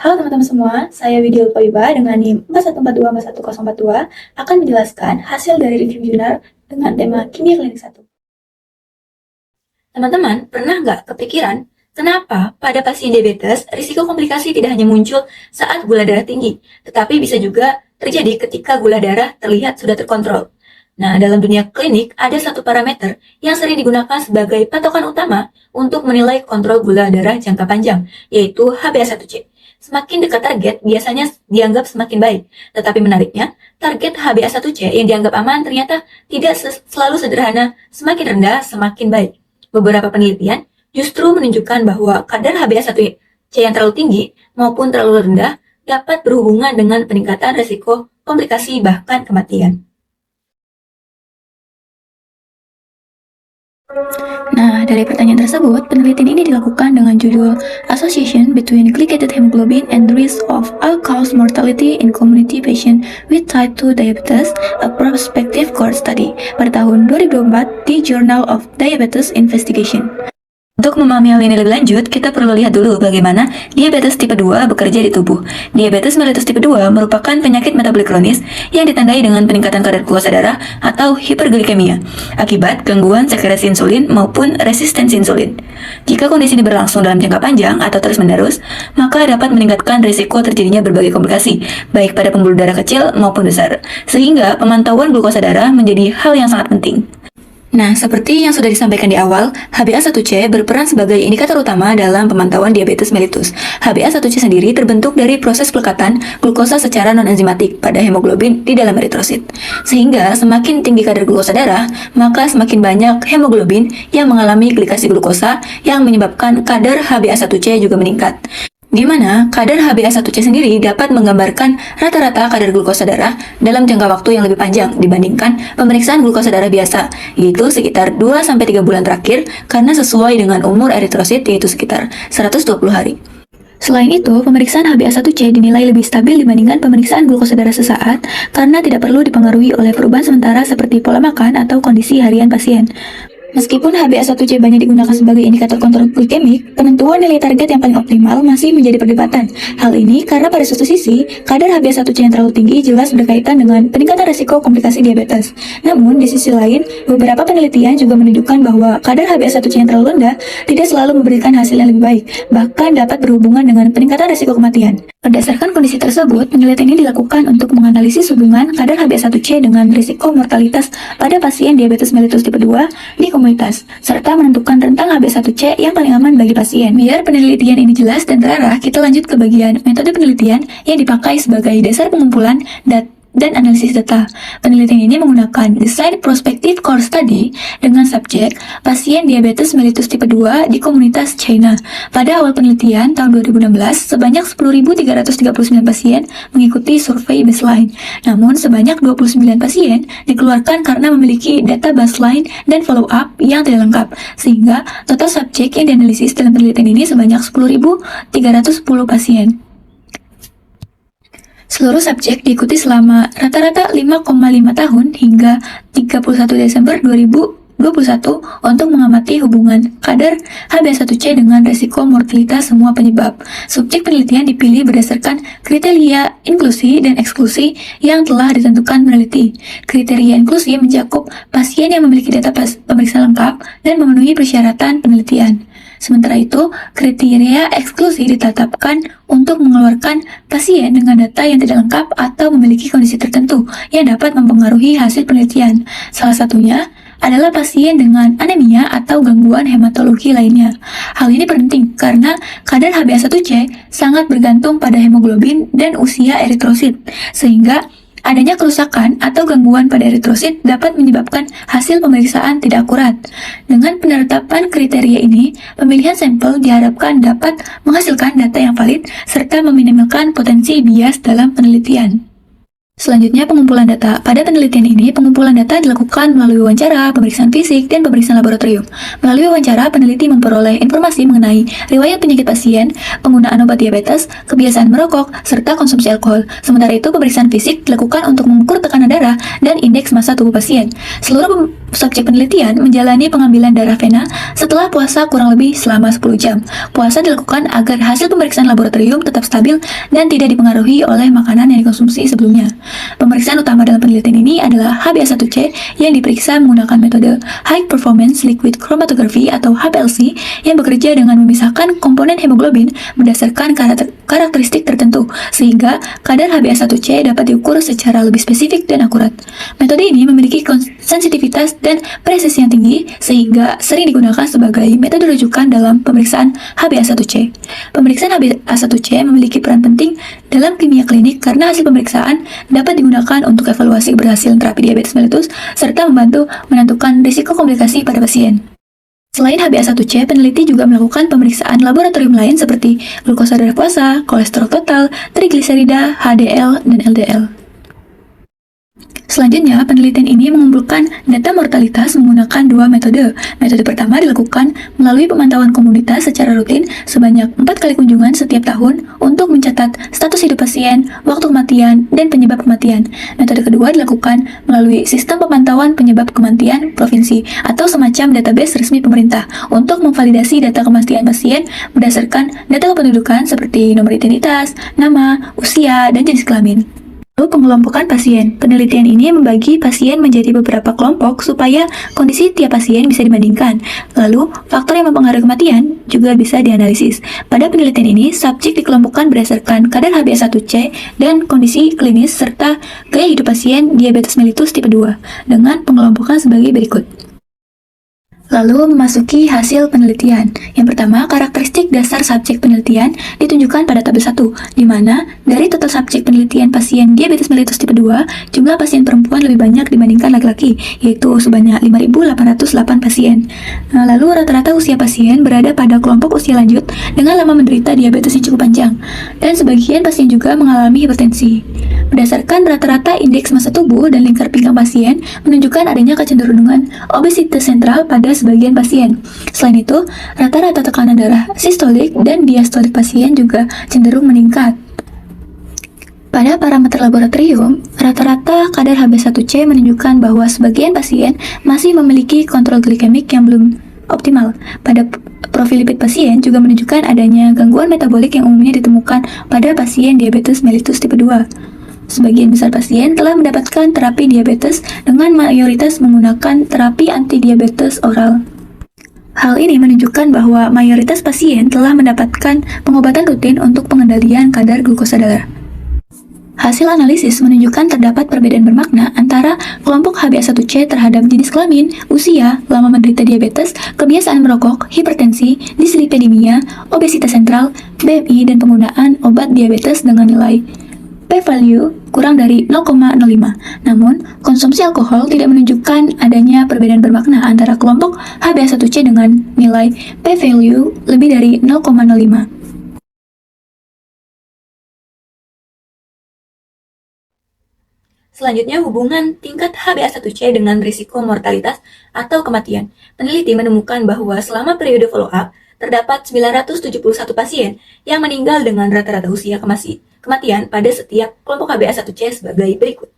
Halo teman-teman semua, saya Widya Ulfawiba dengan NIM 41424142 akan menjelaskan hasil dari review jurnal dengan tema Kimia Klinik 1. Teman-teman, pernah nggak kepikiran kenapa pada pasien diabetes risiko komplikasi tidak hanya muncul saat gula darah tinggi, tetapi bisa juga terjadi ketika gula darah terlihat sudah terkontrol? Nah, dalam dunia klinik ada satu parameter yang sering digunakan sebagai patokan utama untuk menilai kontrol gula darah jangka panjang, yaitu HbA1c. Semakin dekat target, biasanya dianggap semakin baik. Tetapi menariknya, target HbA1c yang dianggap aman ternyata tidak selalu sederhana, semakin rendah, semakin baik. Beberapa penelitian justru menunjukkan bahwa kadar HbA1c yang terlalu tinggi maupun terlalu rendah dapat berhubungan dengan peningkatan risiko komplikasi bahkan kematian. Nah, dari pertanyaan tersebut, penelitian ini dilakukan dengan judul Association Between Glycated Hemoglobin and the Risk of All-Cause Mortality in Community Patients with Type 2 Diabetes, a Prospective Cohort Study, pada tahun 2004 di Journal of Diabetes Investigation. Untuk memahami hal ini lebih lanjut, kita perlu lihat dulu bagaimana diabetes tipe 2 bekerja di tubuh. Diabetes mellitus tipe 2 merupakan penyakit metabolik kronis yang ditandai dengan peningkatan kadar glukosa darah atau hiperglikemia akibat gangguan sekresi insulin maupun resistensi insulin. Jika kondisi ini berlangsung dalam jangka panjang atau terus-menerus, maka dapat meningkatkan risiko terjadinya berbagai komplikasi, baik pada pembuluh darah kecil maupun besar, sehingga pemantauan glukosa darah menjadi hal yang sangat penting. Nah, seperti yang sudah disampaikan di awal, HbA1c berperan sebagai indikator utama dalam pemantauan diabetes mellitus. HbA1c sendiri terbentuk dari proses pelekatan glukosa secara non-enzimatik pada hemoglobin di dalam eritrosit. Sehingga semakin tinggi kadar glukosa darah, maka semakin banyak hemoglobin yang mengalami glikasi glukosa yang menyebabkan kadar HbA1c juga meningkat. Di mana kadar HbA1c sendiri dapat menggambarkan rata-rata kadar glukosa darah dalam jangka waktu yang lebih panjang dibandingkan pemeriksaan glukosa darah biasa, yaitu sekitar 2-3 bulan terakhir karena sesuai dengan umur eritrosit yaitu sekitar 120 hari. Selain itu, pemeriksaan HbA1c dinilai lebih stabil dibandingkan pemeriksaan glukosa darah sesaat karena tidak perlu dipengaruhi oleh perubahan sementara seperti pola makan atau kondisi harian pasien. Meskipun HbA1c banyak digunakan sebagai indikator kontrol glikemik, penentuan nilai target yang paling optimal masih menjadi perdebatan. Hal ini karena pada suatu sisi, kadar HbA1c yang terlalu tinggi jelas berkaitan dengan peningkatan risiko komplikasi diabetes. Namun, di sisi lain, beberapa penelitian juga menunjukkan bahwa kadar HbA1c yang terlalu rendah tidak selalu memberikan hasil yang lebih baik, bahkan dapat berhubungan dengan peningkatan risiko kematian. Berdasarkan kondisi tersebut, penelitian ini dilakukan untuk menganalisis hubungan kadar HbA1c dengan risiko mortalitas pada pasien diabetes mellitus tipe 2 di komunitas, serta menentukan rentang HbA1c yang paling aman bagi pasien. Biar penelitian ini jelas dan terarah, kita lanjut ke bagian metode penelitian yang dipakai sebagai dasar pengumpulan dan analisis data. Penelitian ini menggunakan desain prospective cohort study dengan subjek pasien diabetes mellitus tipe 2 di komunitas China. Pada awal penelitian tahun 2016, sebanyak 10.339 pasien mengikuti survei baseline. Namun, sebanyak 29 pasien dikeluarkan karena memiliki data baseline dan follow up yang tidak lengkap, sehingga total subjek yang dianalisis dalam penelitian ini sebanyak 10.310 pasien. Seluruh subjek diikuti selama rata-rata 5,5 tahun hingga 31 Desember 2021 untuk mengamati hubungan kadar HbA1c dengan risiko mortalitas semua penyebab. Subjek penelitian dipilih berdasarkan kriteria inklusi dan eksklusi yang telah ditentukan peneliti. Kriteria inklusi mencakup pasien yang memiliki data pemeriksaan lengkap dan memenuhi persyaratan penelitian. Sementara itu, kriteria eksklusi ditetapkan untuk mengeluarkan pasien dengan data yang tidak lengkap atau memiliki kondisi tertentu yang dapat mempengaruhi hasil penelitian. Salah satunya adalah pasien dengan anemia atau gangguan hematologi lainnya. Hal ini penting karena kadar HbA1c sangat bergantung pada hemoglobin dan usia eritrosit, sehingga adanya kerusakan atau gangguan pada eritrosit dapat menyebabkan hasil pemeriksaan tidak akurat. Dengan penetapan kriteria ini, pemilihan sampel diharapkan dapat menghasilkan data yang valid serta meminimalkan potensi bias dalam penelitian. Selanjutnya, pengumpulan data. Pada penelitian ini, pengumpulan data dilakukan melalui wawancara, pemeriksaan fisik, dan pemeriksaan laboratorium. Melalui wawancara, peneliti memperoleh informasi mengenai riwayat penyakit pasien, penggunaan obat diabetes, kebiasaan merokok, serta konsumsi alkohol. Sementara itu, pemeriksaan fisik dilakukan untuk mengukur tekanan darah dan indeks massa tubuh pasien. Seluruh subjek penelitian menjalani pengambilan darah vena setelah puasa kurang lebih selama 10 jam. Puasa dilakukan agar hasil pemeriksaan laboratorium tetap stabil dan tidak dipengaruhi oleh makanan yang dikonsumsi sebelumnya. Pemeriksaan utama dalam penelitian ini adalah HbA1c yang diperiksa menggunakan metode High Performance Liquid Chromatography atau HPLC yang bekerja dengan memisahkan komponen hemoglobin berdasarkan karakteristik tertentu sehingga kadar HbA1c dapat diukur secara lebih spesifik dan akurat. Metode ini memiliki sensitivitas dan presisi yang tinggi sehingga sering digunakan sebagai metode rujukan dalam pemeriksaan HbA1c. Pemeriksaan HbA1c memiliki peran penting dalam kimia klinik karena hasil pemeriksaan dapat digunakan untuk evaluasi keberhasilan terapi diabetes mellitus serta membantu menentukan risiko komplikasi pada pasien. Selain HbA1c, peneliti juga melakukan pemeriksaan laboratorium lain seperti glukosa darah puasa, kolesterol total, trigliserida, HDL, dan LDL. Selanjutnya, penelitian ini mengumpulkan data mortalitas menggunakan dua metode. Metode pertama dilakukan melalui pemantauan komunitas secara rutin sebanyak 4 kali kunjungan setiap tahun untuk mencatat status hidup pasien, waktu kematian, dan penyebab kematian. Metode kedua dilakukan melalui sistem pemantauan penyebab kematian provinsi atau semacam database resmi pemerintah untuk memvalidasi data kematian pasien berdasarkan data kependudukan seperti nomor identitas, nama, usia, dan jenis kelamin. Lalu pengelompokan pasien. Penelitian ini membagi pasien menjadi beberapa kelompok supaya kondisi tiap pasien bisa dibandingkan. Lalu, faktor yang mempengaruhi kematian juga bisa dianalisis. Pada penelitian ini, subjek dikelompokkan berdasarkan kadar HbA1c dan kondisi klinis serta gaya hidup pasien diabetes mellitus tipe 2 dengan pengelompokan sebagai berikut. Lalu memasuki hasil penelitian. Yang pertama, karakteristik dasar subjek penelitian ditunjukkan pada tabel 1, di mana dari total subjek penelitian pasien diabetes mellitus tipe 2, jumlah pasien perempuan lebih banyak dibandingkan laki-laki, yaitu sebanyak 5.808 pasien. Lalu rata-rata usia pasien berada pada kelompok usia lanjut dengan lama menderita diabetes yang cukup panjang, dan sebagian pasien juga mengalami hipertensi. Berdasarkan rata-rata indeks massa tubuh dan lingkar pinggang pasien menunjukkan adanya kecenderungan obesitas sentral pada sebagian pasien. Selain itu, rata-rata tekanan darah sistolik dan diastolik pasien juga cenderung meningkat. Pada parameter laboratorium, rata-rata kadar HbA1c menunjukkan bahwa sebagian pasien masih memiliki kontrol glikemik yang belum optimal. Pada profil lipid pasien juga menunjukkan adanya gangguan metabolik yang umumnya ditemukan pada pasien diabetes mellitus tipe 2. Sebagian besar pasien telah mendapatkan terapi diabetes dengan mayoritas menggunakan terapi antidiabetes oral. Hal ini menunjukkan bahwa mayoritas pasien telah mendapatkan pengobatan rutin untuk pengendalian kadar glukosa darah. Hasil analisis menunjukkan terdapat perbedaan bermakna antara kelompok HbA1c terhadap jenis kelamin, usia, lama menderita diabetes, kebiasaan merokok, hipertensi, dislipidemia, obesitas sentral, BMI, dan penggunaan obat diabetes dengan nilai p-value kurang dari 0,05. Namun, konsumsi alkohol tidak menunjukkan adanya perbedaan bermakna antara kelompok HbA1c dengan nilai p-value lebih dari 0,05. Selanjutnya, hubungan tingkat HbA1c dengan risiko mortalitas atau kematian. Peneliti menemukan bahwa selama periode follow-up, terdapat 971 pasien yang meninggal dengan rata-rata usia kematian pada setiap kelompok HbA1c sebagai berikut.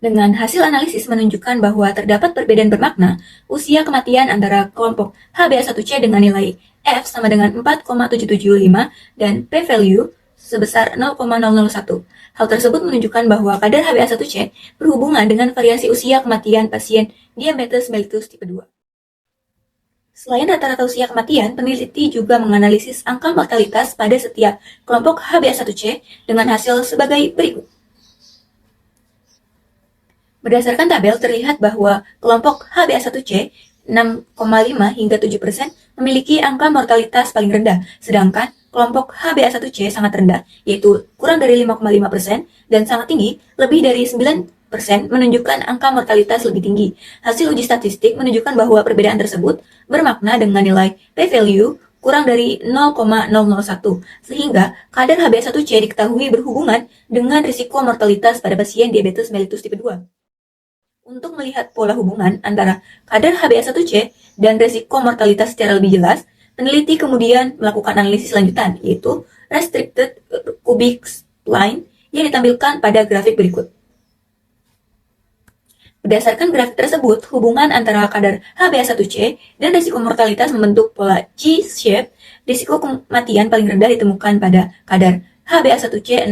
Dengan hasil analisis menunjukkan bahwa terdapat perbedaan bermakna usia kematian antara kelompok HbA1c dengan nilai F sama dengan 4,775 dan p-value sebesar 0,001. Hal tersebut menunjukkan bahwa kadar HbA1c berhubungan dengan variasi usia kematian pasien diabetes mellitus tipe 2. Selain rata-rata usia kematian, peneliti juga menganalisis angka mortalitas pada setiap kelompok HbA1c dengan hasil sebagai berikut. Berdasarkan tabel, terlihat bahwa kelompok HbA1c 6,5 hingga 7% memiliki angka mortalitas paling rendah, sedangkan kelompok HbA1c sangat rendah, yaitu kurang dari 5,5% dan sangat tinggi, lebih dari 9% menunjukkan angka mortalitas lebih tinggi. Hasil uji statistik menunjukkan bahwa perbedaan tersebut bermakna dengan nilai p-value kurang dari 0,001, sehingga kadar HbA1c diketahui berhubungan dengan risiko mortalitas pada pasien diabetes mellitus tipe 2. Untuk melihat pola hubungan antara kadar HbA1c dan risiko mortalitas secara lebih jelas, peneliti kemudian melakukan analisis lanjutan, yaitu restricted cubic line yang ditampilkan pada grafik berikut. Berdasarkan grafik tersebut, hubungan antara kadar HbA1c dan risiko mortalitas membentuk pola G-shape. Risiko kematian paling rendah ditemukan pada kadar HbA1c 6,5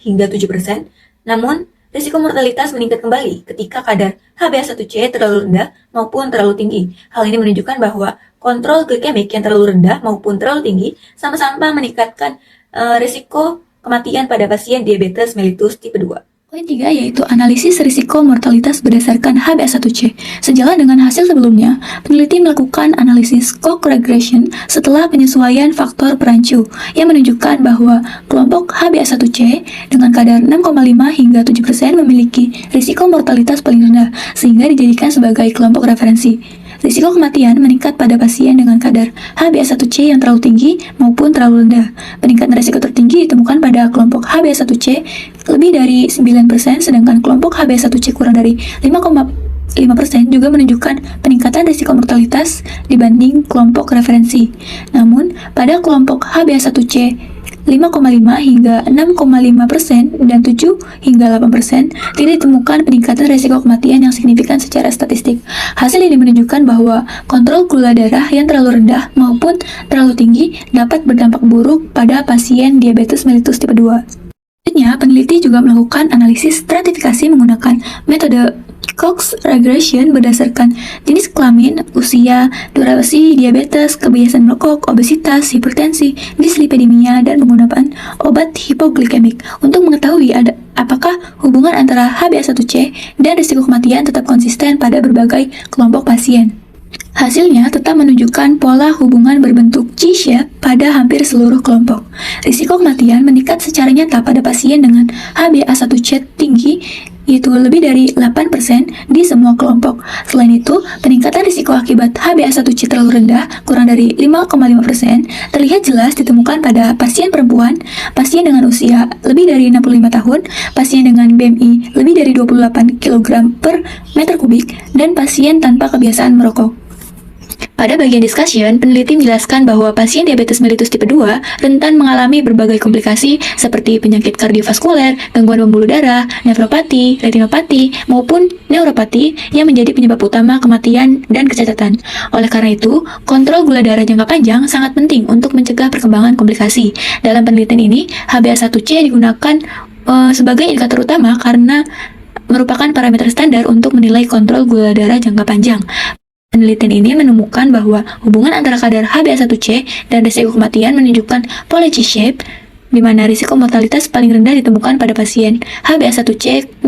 hingga 7%, namun risiko mortalitas meningkat kembali ketika kadar HbA1c terlalu rendah maupun terlalu tinggi. Hal ini menunjukkan bahwa kontrol glikemik yang terlalu rendah maupun terlalu tinggi sama-sama meningkatkan risiko kematian pada pasien diabetes mellitus tipe 2. Poin 3 yaitu analisis risiko mortalitas berdasarkan HbA1c. Sejalan dengan hasil sebelumnya, peneliti melakukan analisis co-regression setelah penyesuaian faktor perancu yang menunjukkan bahwa kelompok HbA1c dengan kadar 6,5 hingga 7% memiliki risiko mortalitas paling rendah, sehingga dijadikan sebagai kelompok referensi. Risiko kematian meningkat pada pasien dengan kadar HbA1c yang terlalu tinggi maupun terlalu rendah. Peningkatan risiko tertinggi ditemukan pada kelompok HbA1c lebih dari 9%, sedangkan kelompok HbA1c kurang dari 5,5% juga menunjukkan peningkatan risiko mortalitas dibanding kelompok referensi. Namun, pada kelompok HbA1c 5,5 hingga 6,5% dan 7 hingga 8% tidak ditemukan peningkatan risiko kematian yang signifikan secara statistik. Hasil ini menunjukkan bahwa kontrol gula darah yang terlalu rendah maupun terlalu tinggi dapat berdampak buruk pada pasien diabetes mellitus tipe 2. Selanjutnya, peneliti juga melakukan analisis stratifikasi menggunakan metode Cox regression berdasarkan jenis kelamin, usia, durasi diabetes, kebiasaan merokok, obesitas, hipertensi, dislipidemia, dan penggunaan obat hipoglikemik untuk mengetahui apakah hubungan antara HbA1c dan risiko kematian tetap konsisten pada berbagai kelompok pasien. Hasilnya tetap menunjukkan pola hubungan berbentuk G-shape pada hampir seluruh kelompok. Risiko kematian meningkat secara nyata pada pasien dengan HbA1c tinggi, yaitu lebih dari 8% di semua kelompok. Selain itu, peningkatan risiko akibat HbA1c terlalu rendah, kurang dari 5,5%, terlihat jelas ditemukan pada pasien perempuan, pasien dengan usia lebih dari 65 tahun, pasien dengan BMI lebih dari 28 kg per meter kubik, dan pasien tanpa kebiasaan merokok. Pada bagian discussion, peneliti menjelaskan bahwa pasien diabetes mellitus tipe 2 rentan mengalami berbagai komplikasi seperti penyakit kardiovaskuler, gangguan pembuluh darah, nefropati, retinopati, maupun neuropati yang menjadi penyebab utama kematian dan kecacatan. Oleh karena itu, kontrol gula darah jangka panjang sangat penting untuk mencegah perkembangan komplikasi. Dalam penelitian ini, HbA1c digunakan sebagai indikator utama karena merupakan parameter standar untuk menilai kontrol gula darah jangka panjang. Penelitian ini menemukan bahwa hubungan antara kadar HbA1c dan risiko kematian menunjukkan pola G-shape, di mana risiko mortalitas paling rendah ditemukan pada pasien HbA1c 6,5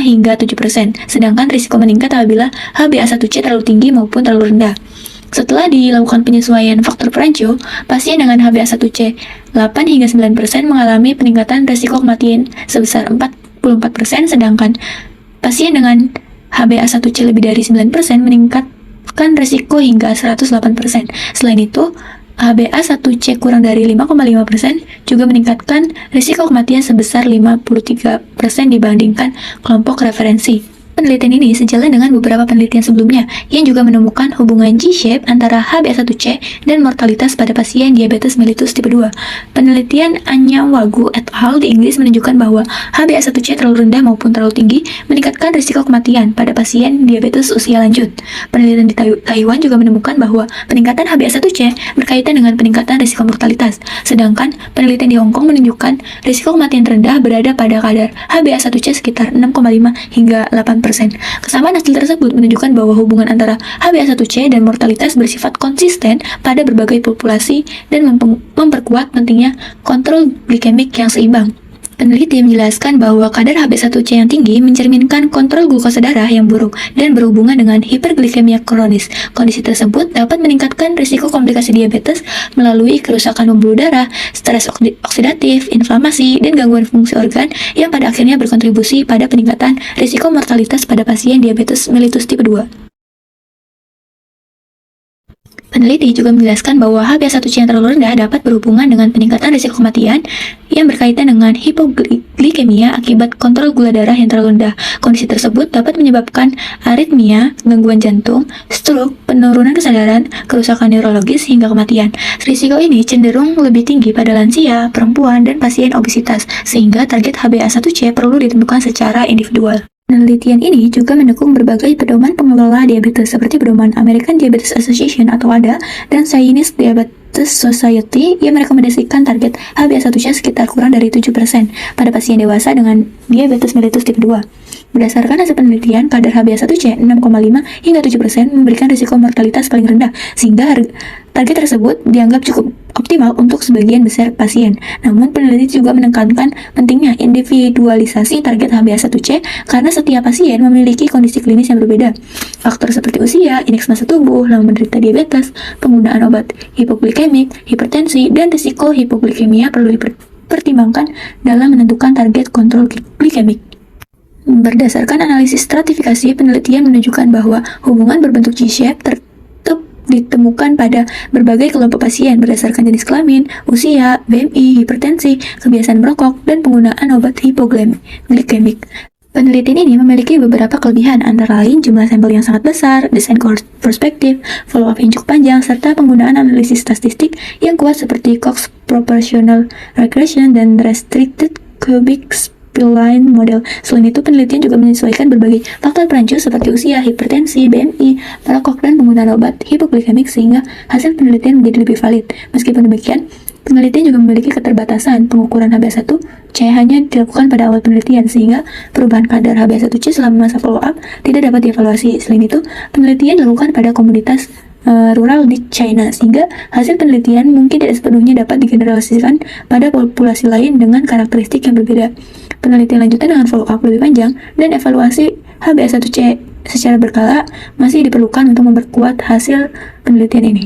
hingga 7%, sedangkan risiko meningkat apabila HbA1c terlalu tinggi maupun terlalu rendah. Setelah dilakukan penyesuaian faktor perancu, pasien dengan HbA1c 8 hingga 9% mengalami peningkatan risiko kematian sebesar 44%, sedangkan pasien dengan HbA1c lebih dari 9% meningkatkan risiko hingga 108%. Selain itu, HbA1c kurang dari 5,5% juga meningkatkan risiko kematian sebesar 53% dibandingkan kelompok referensi. Penelitian ini sejalan dengan beberapa penelitian sebelumnya yang juga menemukan hubungan G-shape antara HbA1c dan mortalitas pada pasien diabetes mellitus tipe 2. Penelitian Anyanwagu et al. Di Inggris menunjukkan bahwa HbA1c terlalu rendah maupun terlalu tinggi meningkatkan risiko kematian pada pasien diabetes usia lanjut. Penelitian di Taiwan juga menemukan bahwa peningkatan HbA1c berkaitan dengan peningkatan risiko mortalitas, sedangkan penelitian di Hong Kong menunjukkan risiko kematian terendah berada pada kadar HbA1c sekitar 6,5 hingga 8%. Kesamaan hasil tersebut menunjukkan bahwa hubungan antara HbA1c dan mortalitas bersifat konsisten pada berbagai populasi dan memperkuat pentingnya kontrol glikemik yang seimbang. Peneliti menjelaskan bahwa kadar HbA1c yang tinggi mencerminkan kontrol glukosa darah yang buruk dan berhubungan dengan hiperglikemia kronis. Kondisi tersebut dapat meningkatkan risiko komplikasi diabetes melalui kerusakan pembuluh darah, stres oksidatif, inflamasi, dan gangguan fungsi organ yang pada akhirnya berkontribusi pada peningkatan risiko mortalitas pada pasien diabetes mellitus tipe 2. Peneliti juga menjelaskan bahwa HbA1c yang terlalu rendah dapat berhubungan dengan peningkatan risiko kematian yang berkaitan dengan hipoglikemia akibat kontrol gula darah yang terlalu rendah. Kondisi tersebut dapat menyebabkan aritmia, gangguan jantung, stroke, penurunan kesadaran, kerusakan neurologis, hingga kematian. Risiko ini cenderung lebih tinggi pada lansia, perempuan, dan pasien obesitas, sehingga target HbA1c perlu ditentukan secara individual. Penelitian ini juga mendukung berbagai pedoman pengelola diabetes seperti pedoman American Diabetes Association atau ADA dan Chinese Diabetes Society yang merekomendasikan target HbA1c sekitar kurang dari 7% pada pasien dewasa dengan diabetes mellitus tipe 2. Berdasarkan hasil penelitian, kadar HbA1c 6,5 hingga 7% memberikan risiko mortalitas paling rendah, sehingga target tersebut dianggap cukup optimal untuk sebagian besar pasien. Namun, peneliti juga menekankan pentingnya individualisasi target HbA1c karena setiap pasien memiliki kondisi klinis yang berbeda. Faktor seperti usia, indeks massa tubuh, lama menderita diabetes, penggunaan obat hipoglikemik, hipertensi, dan risiko hipoglikemia perlu dipertimbangkan dalam menentukan target kontrol glikemik. Berdasarkan analisis stratifikasi, penelitian menunjukkan bahwa hubungan berbentuk G-shape ditemukan pada berbagai kelompok pasien berdasarkan jenis kelamin, usia, BMI, hipertensi, kebiasaan merokok, dan penggunaan obat hipoglikemik. Penelitian ini memiliki beberapa kelebihan, antara lain jumlah sampel yang sangat besar, desain prospektif, follow-up yang cukup panjang, serta penggunaan analisis statistik yang kuat seperti Cox proportional regression dan restricted cubic spline model. Selain itu, penelitian juga menyesuaikan berbagai faktor perancur seperti usia, hipertensi, BMI, merokok, dan penggunaan obat hipoglikemik sehingga hasil penelitian menjadi lebih valid. Meskipun demikian, penelitian juga memiliki keterbatasan. Pengukuran HbA1c hanya dilakukan pada awal penelitian sehingga perubahan kadar HbA1c selama masa follow-up tidak dapat dievaluasi. Selain itu, penelitian dilakukan pada komunitas rural di China, sehingga hasil penelitian mungkin tidak sepenuhnya dapat digeneralisasikan pada populasi lain dengan karakteristik yang berbeda. Penelitian lanjutan dengan follow-up lebih panjang dan evaluasi HbA1c secara berkala masih diperlukan untuk memperkuat hasil penelitian ini.